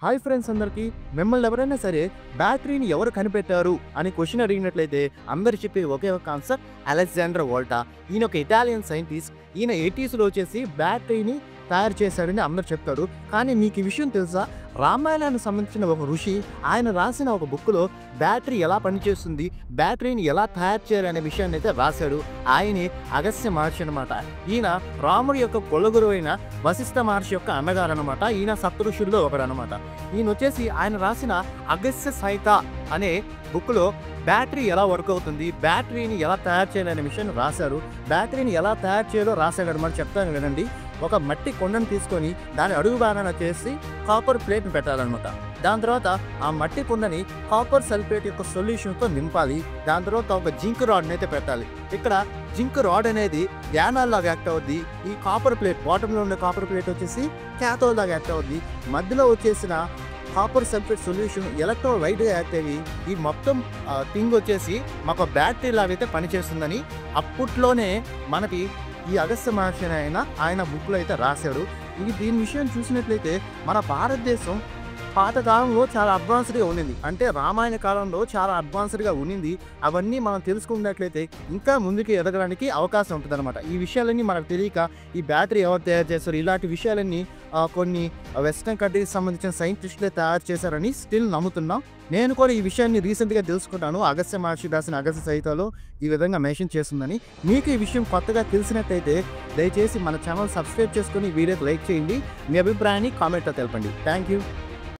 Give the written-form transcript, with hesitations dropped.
Hi friends అందరికీ. మిమ్మల్ని ఎవరైనా సరే బ్యాటరీని ఎవరు కనిపెట్టారు అని క్వశ్చన్ అడిగినట్లయితే అందరు చెప్పే ఒకే ఒక ఆన్సర్ అలెగ్జాండర్ వోల్టా. ఈయన ఒక ఇటాలియన్ సైంటిస్ట్. ఈయన 80sలో వచ్చేసి బ్యాటరీని తయారు చేశాడని అందరు చెప్తారు. కానీ మీకు ఈ విషయం తెలుసా? రామాయణానికి సంబంధించిన ఒక ఋషి ఆయన రాసిన ఒక బుక్లో బ్యాటరీ ఎలా పనిచేస్తుంది, బ్యాటరీని ఎలా తయారు చేయాలి అనే విషయాన్ని అయితే రాశాడు. ఆయనే అగస్త్య మహర్షి అనమాట. ఈయన రాముడి యొక్క కులగురు అయిన వశిష్ఠ మహర్షి యొక్క అన్నగారు అనమాట. ఈయన సప్త ఋషుల్లో ఒకడు అనమాట. ఈయన వచ్చేసి ఆయన రాసిన అగస్త్య సహిత అనే బుక్లో బ్యాటరీ ఎలా వర్క్ అవుతుంది, బ్యాటరీని ఎలా తయారు చేయాలనే విషయాన్ని రాశారు. బ్యాటరీని ఎలా తయారు చేయాలో రాశాడు అనమాట. చెప్తాను వినండి. ఒక మట్టి కొండను తీసుకొని దాని అడుగు భాగాన చేసి కాపర్ ప్లేట్ని పెట్టాలన్నమాట. దాని తర్వాత ఆ మట్టి కుండని కాపర్ సల్ఫేట్ యొక్క సొల్యూషన్తో నింపాలి. దాని తర్వాత ఒక జింక్ రాడ్ని అయితే పెట్టాలి. ఇక్కడ జింక్ రాడ్ అనేది యానాల్లాగా యాక్ట్ అవుద్ది. ఈ కాపర్ ప్లేట్ బాటంలో ఉన్న కాపర్ ప్లేట్ వచ్చేసి క్యాథోడ్ లాగా యాక్ట్ అవుద్ది. మధ్యలో వచ్చేసిన కాపర్ సల్ఫేట్ సొల్యూషన్ ఎలక్ట్రోలైట్గా యాక్ట్ అయ్యి ఈ మొత్తం థింగ్ వచ్చేసి మాకు బ్యాటరీ లాగైతే పనిచేస్తుందని అప్పట్లోనే మనకి ఈ అగస్త్య మహర్షి ఆయన బుక్లో అయితే రాశాడు. దీని విషయం చూసినట్లయితే మన భారతదేశం పాతకాలంలో చాలా అడ్వాన్స్డ్గా ఉండింది. అంటే రామాయణ కాలంలో చాలా అడ్వాన్స్డ్గా ఉండింది. అవన్నీ మనం తెలుసుకున్నట్లయితే ఇంకా ముందుకు ఎదగడానికి అవకాశం ఉంటుంది అనమాట. ఈ విషయాలన్నీ మనకు తెలియక ఈ బ్యాటరీ ఎవరు తయారు చేస్తారు, ఇలాంటి విషయాలన్నీ కొన్ని వెస్ట్రన్ కంట్రీకి సంబంధించిన సైంటిస్టులే తయారు చేశారని స్టిల్ నమ్ముతున్నాం. నేను కూడా ఈ విషయాన్ని రీసెంట్గా తెలుసుకుంటాను. అగస్త్య మహర్షి రాసిన అగస్త్య సహితలో ఈ విధంగా మెన్షన్ చేస్తుందని. మీకు ఈ విషయం కొత్తగా తెలిసినట్లయితే దయచేసి మన ఛానల్ సబ్స్క్రైబ్ చేసుకుని వీడియోకి లైక్ చేయండి. మీ అభిప్రాయాన్ని కామెంట్లో తెలపండి. Thank you.